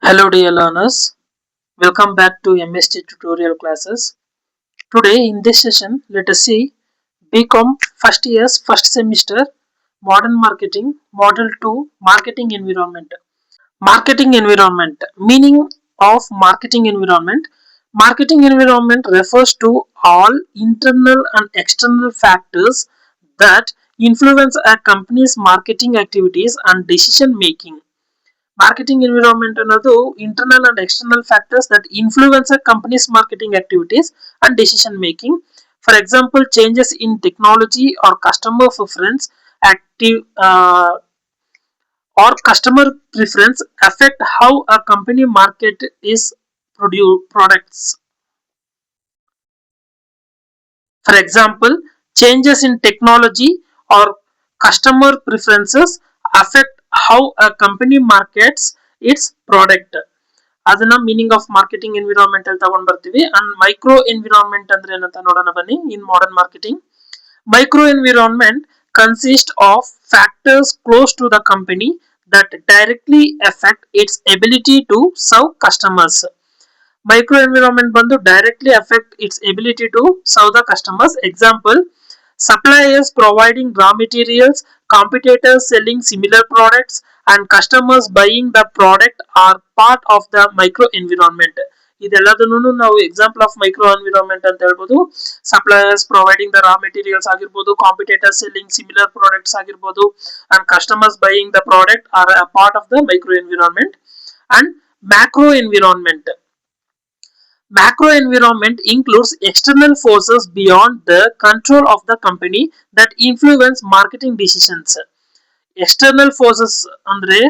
Hello dear learners, welcome back to MST tutorial classes. Today in this session, let us see BCom first year's first semester Modern Marketing Model 2 Marketing Environment. Marketing environment. Meaning of marketing environment. Marketing environment refers to all internal and external factors that influence a company's marketing activities and decision making. Marketing environment ಅನ್ನೋದು internal and external factors that influence a company's marketing activities and decision making. For example, changes in technology or customer preference active or customer preference affect how a company market is produce products. For example, changes in technology or customer preferences affect how a company markets its product. ಅದನ್ನ meaning of marketing environment ಅಲ್ಲಿ ತಗೊಂಡ್ ಬರ್ತೀವಿ. And micro environment ಅಂದ್ರೆ ಏನಂತ ನೋಡೋಣ ಬನ್ನಿ. ಇನ್ modern marketing, micro environment consists of factors close to the company that directly affect its ability to serve customers. Micro environment bandu directly affect its ability to serve the customers. Example, suppliers providing raw materials, competitors selling similar products, and customers buying the product are part of the micro environment. ಇದೆಲ್ಲದನ್ನು ನಾವು example of micro environment ಅಂತ ಹೇಳ್ಬೋದು. Suppliers providing the raw materials ಆಗಿರ್ಬೋದು, competitors selling similar products ಆಗಿರ್ಬೋದು, and customers buying the product are a part of the micro environment. And macro environment. Macro environment includes external forces beyond the control of the company that influence marketing decisions. External forces andre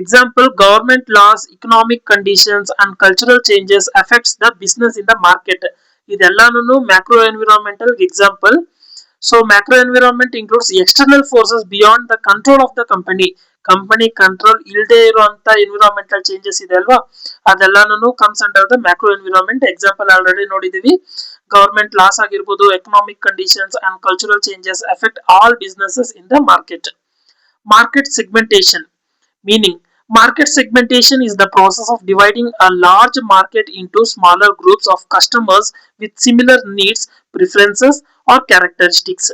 example government laws, economic conditions and cultural changes affects the business in the market. ಇದೆಲ್ಲಾನು macro environmental example. So macro environment includes external forces beyond the control of the company. Company control ಇಲ್ಲದೆ ಇರುವಂತ environmental changes ಇದೆ ಅಲ್ವಾ, ಅದೆಲ್ಲಾನು comes under the macro environment. Example already ನೋಡಿದೀವಿ. Government loss ಆಗಿರ್ಬೋದು, economic conditions and cultural changes affect all businesses in the market. Market segmentation. Meaning, market segmentation is the process of dividing a large market into smaller groups of customers with similar needs, preferences or characteristics.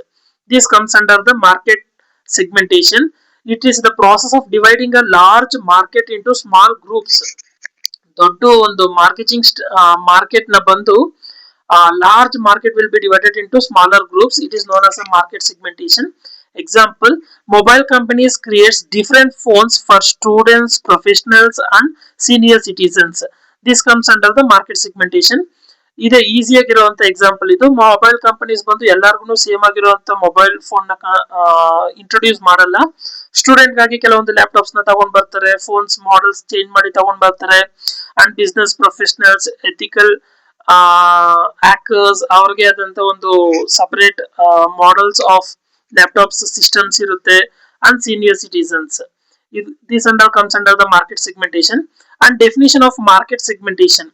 This comes under the market segmentation. It is the process of dividing a large market into small groups. ದೊಡ್ಡ ಒಂದು market ನ ಬಂದು large market will be divided into smaller groups. It is known as a market segmentation. Example, mobile companies creates different phones for students, professionals and senior citizens. This comes under the market segmentation. ಇದೆ ಈಸಿಯಾಗಿರುವಂತ example. ಇದು mobile companies ಬಂದು ಎಲ್ಲರಿಗೂ same ಆಗಿರುವಂತ mobile phone ನ introduce ಮಾಡಲ್ಲ. Student ಗಾಗಿ ಕೆಲವೊಂದು laptops ನ ತಗೊಂಡ್ ಬರ್ತಾರೆ, ಫೋನ್ಸ್ ಮಾಡೆಲ್ಸ್ ಚೇಂಜ್ ಮಾಡಿ ತಗೊಂಡ್ ಬರ್ತಾರೆ. And business professionals, ethical hackers ಅವ್ರಿಗೆ ಆದಂತ ಒಂದು separate models of laptops systems ಇರುತ್ತೆ. And senior citizens. This under comes under the market segmentation. And definition of market segmentation.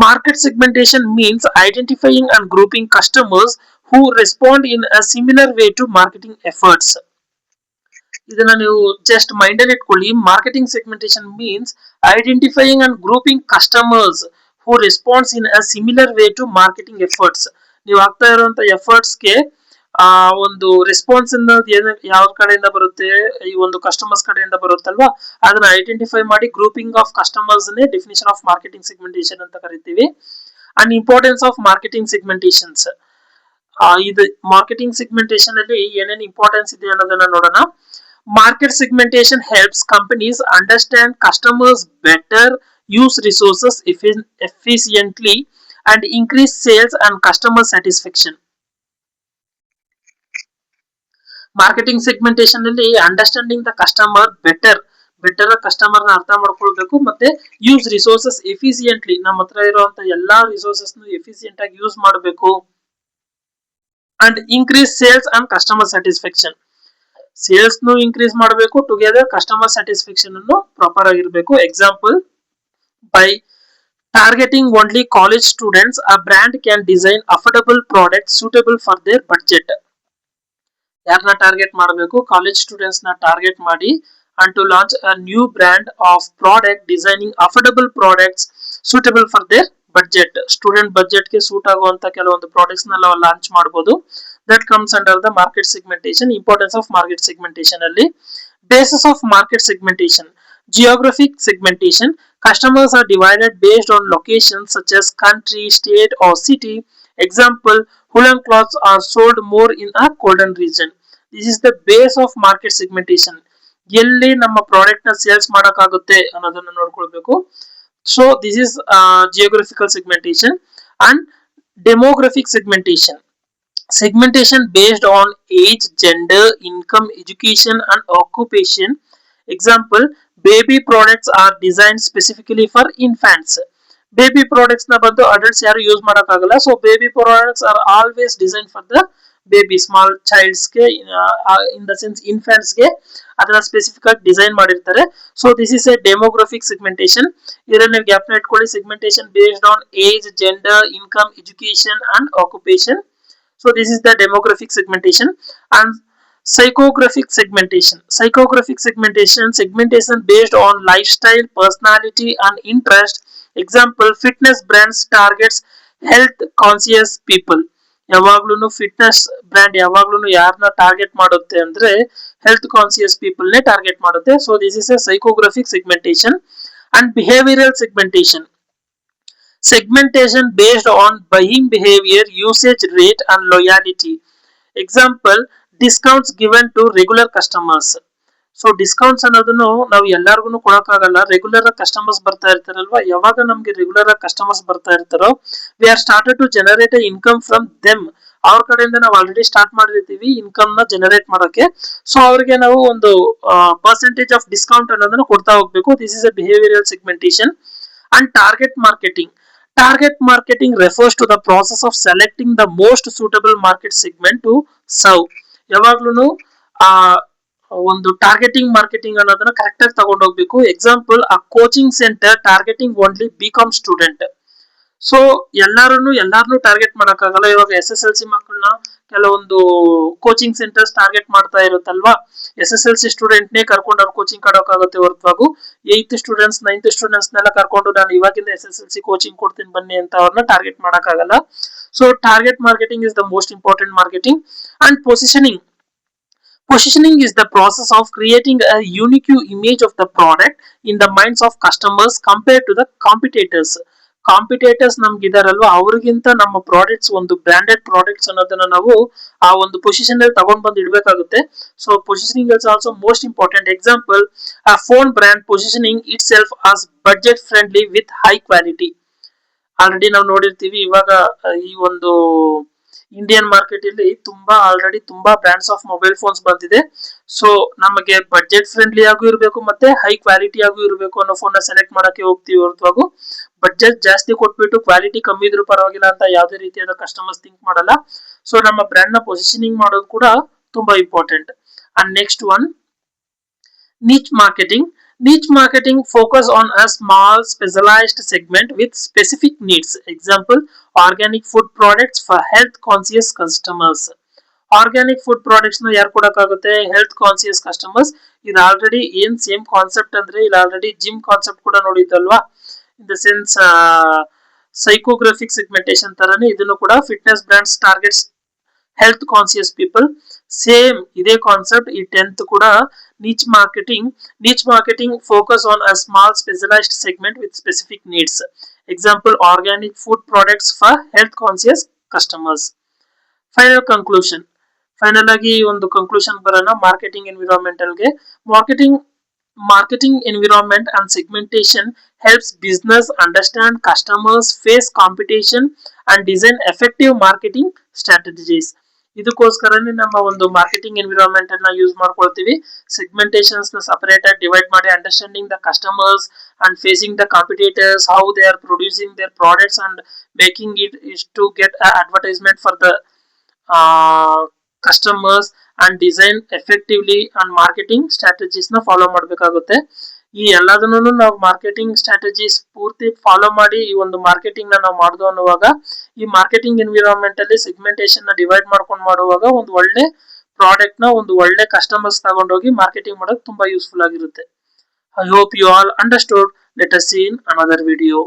Market segmentation means identifying and grouping customers who respond in a similar way to marketing efforts. ಇದನ್ನ ನೀವು just mind ಅಲ್ಲಿ ಇಟ್ಕೊಳ್ಳಿ. Marketing segmentation means identifying and grouping customers who response in a similar way to marketing efforts. ನೀವು ಆಗ್ತಾ ಇರುವಂತ ಎಫರ್ಟ್ಸ್ಗೆ ಒಂದು response ಯಾವ ಕಡೆಯಿಂದ ಬರುತ್ತೆ, ಈ ಒಂದು ಕಸ್ಟಮರ್ಸ್ ಕಡೆಯಿಂದ ಬರುತ್ತಲ್ವಾ, ಅದನ್ನ ಐಡೆಂಟಿಫೈ ಮಾಡಿ grouping of customers definition of marketing segmentation ಅಂತ ಕರಿತೀವಿ. And importance of marketing segmentations. ಇದು ಮಾರ್ಕೆಟಿಂಗ್ ಸೆಗ್ಮೆಂಟೇಷನ್ ಅಲ್ಲಿ ಏನೇನು ಇಂಪಾರ್ಟೆನ್ಸ್ ಇದೆ ಅನ್ನೋದನ್ನ ನೋಡೋಣ. Market segmentation helps companies understand customers better, use resources efficiently, and increase sales and customer satisfaction. Marketing segmentation ಅಲ್ಲಿ understanding the customer better customer ನ ಅರ್ಥ ಮಾಡ್ಕೊಳ್ಬೇಕು. ಮತ್ತೆ ಯೂಸ್ ರಿಸೋರ್ಸಸ್ ಎಫಿಸಿಯೆಂಟ್ಲಿ, ನಮ್ಮ ಹತ್ರ ಇರುವಂತ ಎಲ್ಲಾ ರಿಸೋರ್ಸಸ್ ಎಫಿಸಿಯೆಂಟ್ ಆಗಿ ಯೂಸ್ ಮಾಡಬೇಕು. And increase sales and customer satisfaction. Sales ನು ಇನ್ಕ್ರೀಸ್ ಮಾಡಬೇಕು, ಟುಗೆದರ್ ಕಸ್ಟಮರ್ ಸ್ಯಾಟಿಸ್ಫ್ಯಾಕ್ಷನ್ ಅನ್ನು ಪ್ರಾಪರ್ ಆಗಿರಬೇಕು. Example, by targeting only college students a brand can design affordable product suitable for there budget. ಯಾರನ್ನ target ಮಾಡಬೇಕು? College students ನ target ಮಾಡಿ and to launch a new brand of product, designing affordable products suitable for their budget. Student budget ಗೆ suit ಆಗುವಂತ ಕೆಲವೊಂದು products ನ ನಾವು launch ಮಾಡಬಹುದು. That comes under the market segmentation. Importance of market segmentation ಅಲ್ಲಿ basis of market segmentation. Geographic segmentation. Customers are divided based on locations such as country, state or city. Example, woolen cloths are sold more in a colder region. This is the base of market segmentation. ಎಲ್ಲಿ ನಮ್ಮ product ನ sales ಮಾಡಕ್ಕಾಗುತ್ತೆ ಅನ್ನೋದನ್ನ ನೋಡ್ಕೊಳ್ಬೇಕು. So this is geographical segmentation and demographic segmentation. Segmentation based on age, gender, income, education and occupation. Example, baby products are designed specifically for infants. Baby products na bandu adults yaru use madakagala, so baby products are always designed for the baby, small childs ge, in the sense infants ge adana specific ಆಗಿ design ಮಾಡಿರ್ತಾರೆ. So this is A demographic segmentation. ಇದರಲ್ಲಿ gap ನ ಇಟ್ಕೊಳ್ಳಿ. Segmentation based on age, gender, income, education and occupation. So this is the demographic segmentation. And psychographic segmentation. Psychographic segmentation, segmentation based on lifestyle, personality and interest. Example, fitness brands targets health conscious people. ಯಾವಾಗ್ಲೂ fitness brand ಯಾವಾಗ್ಲೂ ಯಾರನ್ನ target ಮಾಡುತ್ತೆ ಅಂದ್ರೆ health conscious people ನೇ target ಮಾಡುತ್ತೆ. So this is a psychographic segmentation. And behavioural segmentation. Segmentation based on buying behavior, usage rate and loyalty. Example, discounts given to regular customers. So discounts ಅನ್ನೋದನ್ನು ನಾವು ಎಲ್ಲರಿಗೂ ಕೊಡಕ್ಕಾಗಲ್ಲ. Regular customers ಬರ್ತಾ ಇರ್ತಾರಲ್ವಾ, ಯಾವಾಗ ನಮ್ಗೆ regular customers ಬರ್ತಾ ಇರ್ತಾರೋ we are started to generate income from them. ಅವ್ರ ಕಡೆಯಿಂದ ನಾವು ಆಲ್ರೆಡಿ ಸ್ಟಾರ್ಟ್ ಮಾಡಿರ್ತೀವಿ ಇನ್ಕಮ್ ನ ಜನರೇಟ್ ಮಾಡೋಕೆ. ಸೊ ಅವ್ರಿಗೆ ನಾವು ಒಂದು ಪರ್ಸೆಂಟೇಜ್ ಆಫ್ ಡಿಸ್ಕೌಂಟ್ ಅನ್ನೋದನ್ನ ಕೊಡ್ತಾ ಹೋಗ್ಬೇಕು. This is a behavioural segmentation. And target marketing. Target marketing refers to the process of selecting the most suitable market segment to serve. ಯಾವಾಗ್ಲೂ ಒಂದು ಟಾರ್ಗೆಟಿಂಗ್ ಮಾರ್ಕೆಟಿಂಗ್ ಅನ್ನೋದನ್ನ ಕರೆಕ್ಟ್ ಆಗಿ ತಗೊಂಡು ಹೋಗ್ಬೇಕು. ಎಕ್ಸಾಂಪಲ್, ಆ coaching centre targeting only BCom student. So ಎಲ್ಲಾರನ್ನು target ಮಾಡಕ್ಕಾಗಲ್ಲ. ಇವಾಗ SSLC ಮಕ್ಕಳನ್ನ ಕೆಲವೊಂದು ಕೋಚಿಂಗ್ ಸೆಂಟರ್ಸ್ ಟಾರ್ಗೆಟ್ ಮಾಡ್ತಾ ಇರುತ್ತಲ್ವಾ, SSLC ಸ್ಟೂಡೆಂಟ್ ನೇ ಕರ್ಕೊಂಡು ಅವ್ರು ಕೋಚಿಂಗ್ ಕೊಡೋಕ್ಕಾಗುತ್ತೆ ಹೊರತಾಗಿ 8th ಸ್ಟೂಡೆಂಟ್ಸ್ 9th ಸ್ಟೂಡೆಂಟ್ಸ್ ನೆಲ್ಲ ಕರ್ಕೊಂಡು ನಾನು ಇವಾಗಿಂದ SSLC ಕೋಚಿಂಗ್ ಕೊಡ್ತೀನಿ ಬನ್ನಿ ಅಂತ ಅವ್ರನ್ನ ಟಾರ್ಗೆಟ್ ಮಾಡಕ್ಕಾಗಲ್ಲ. So target marketing is the most important marketing. And positioning. Positioning is the process of creating a unique image of the product in the minds of customers compared to the competitors. Competitors ನಮ್ಗೆ ಇದಾರಲ್ವಾ, ಅವ್ರಿಗಿಂತ ನಮ್ಮ products ಒಂದು branded products ಅನ್ನೋದನ್ನ ನಾವು ಆ ಒಂದು position ಅಲ್ಲಿ ತಗೊಂಡ್ ಬಂದು ಇಡಬೇಕಾಗುತ್ತೆ. So positioning is also most important. Example, ಆ phone brand positioning itself as budget friendly with high quality. Already ನಾವು ನೋಡಿರ್ತೀವಿ ಇವಾಗ ಈ ಒಂದು ಇಂಡಿಯನ್ ಮಾರ್ಕೆಟ್ ಇಲ್ಲಿ ಆಲ್ರೆಡಿ ತುಂಬಾ ಬ್ರಾಂಡ್ಸ್ ಆಫ್ ಮೊಬೈಲ್ ಫೋನ್ಸ್ ಬಂದಿದೆ. ಸೊ ನಮಗೆ ಬಡ್ಜೆಟ್ ಫ್ರೆಂಡ್ಲಿ ಆಗೂ ಇರಬೇಕು ಮತ್ತೆ ಹೈ ಕ್ವಾಲಿಟಿ ಆಗೂ ಇರಬೇಕು ಅನ್ನೋ ಫೋನ್ ನ ಸೆಲೆಕ್ಟ್ ಮಾಡಕ್ಕೆ ಹೋಗ್ತೀವಿ ಹೊರತಾಗಿ ಬಡ್ಜೆಟ್ ಜಾಸ್ತಿ ಕೊಟ್ಬಿಟ್ಟು ಕ್ವಾಲಿಟಿ ಕಮ್ಮಿ ಇದ್ರೂ ಪರವಾಗಿಲ್ಲ ಅಂತ ಯಾವುದೇ ರೀತಿಯಾದ ಕಸ್ಟಮರ್ಸ್ ಥಿಂಕ್ ಮಾಡಲ್ಲ. ಸೊ ನಮ್ಮ ಬ್ರ್ಯಾಂಡ್ ನ ಪೊಸಿಷನಿಂಗ್ ಮಾಡೋದು ಕೂಡ ತುಂಬಾ important. And next one, niche marketing. Niche marketing focus on a small specialized segment with specific needs. Example, organic food products for health conscious customers. Organic food products ನ ಯಾರು ಕೊಡಕ್ಕಾಗುತ್ತೆ? Health conscious customers. ಇದು already ಏನ್ same concept ಅಂದ್ರೆ ಇಲ್ಲಿ already gym concept ಕೂಡ ನೋಡಿದ್ದಲ್ವಾ. In the sense psychographic segmentation ತರನೇ ಇದನ್ನು ಕೂಡ fitness brands targets health conscious people. Same ಇದೇ ಕಾನ್ಸೆಪ್ಟ್ ಈ 10th ಕೂಡ niche marketing. Niche marketing focus on a small specialized segment with specific needs. Example, organic food products for health conscious customers. Final conclusion. Final ಆಗಿ ಒಂದು conclusion ಬರೋಣ marketing environmental ಗೆ. Marketing environment and segmentation helps business understand customers, face competition and design effective marketing strategies. ಇದಕ್ಕೋಸ್ಕರನೇ ನಮ್ಮ ಒಂದು marketing environment ಅನ್ನ use ಮಾಡ್ಕೊಳ್ತೀವಿ. ಸೆಗ್ಮೆಂಟೇಶನ್ಸ್ ನ ಸಪರೇಟ್ ಆಗಿ ಡಿವೈಡ್ ಮಾಡಿ understanding the customers and facing the competitors, how they are producing their products and making it is to get advertisement for the customers and design effectively and marketing strategies ನ follow ಮಾಡಬೇಕಾಗುತ್ತೆ. ಈ ಎಲ್ಲದನ್ನು ನಾವು marketing strategies ಪೂರ್ತಿ follow ಮಾಡಿ ಈ ಒಂದು marketing ನ ನಾವು ಮಾಡುದು ಅನ್ನುವಾಗ ಈ ಮಾರ್ಕೆಟಿಂಗ್ ಎನ್ವಿರಾನ್ಮೆಂಟ್ ಅಲ್ಲಿ ಸೆಗ್ಮೆಂಟೇಶನ್ ನ ಡಿವೈಡ್ ಮಾಡ್ಕೊಂಡು ಮಾಡುವಾಗ ಒಂದು ಒಳ್ಳೆ ಪ್ರಾಡಕ್ಟ್ ನ ಒಂದು ಒಳ್ಳೆ ಕಸ್ಟಮರ್ಸ್ ತಗೊಂಡೋಗಿ ಮಾರ್ಕೆಟಿಂಗ್ ಮಾಡೋಕೆ ತುಂಬಾ ಯೂಸ್ಫುಲ್ ಆಗಿರುತ್ತೆ. I hope you all understood. Let us see in another video.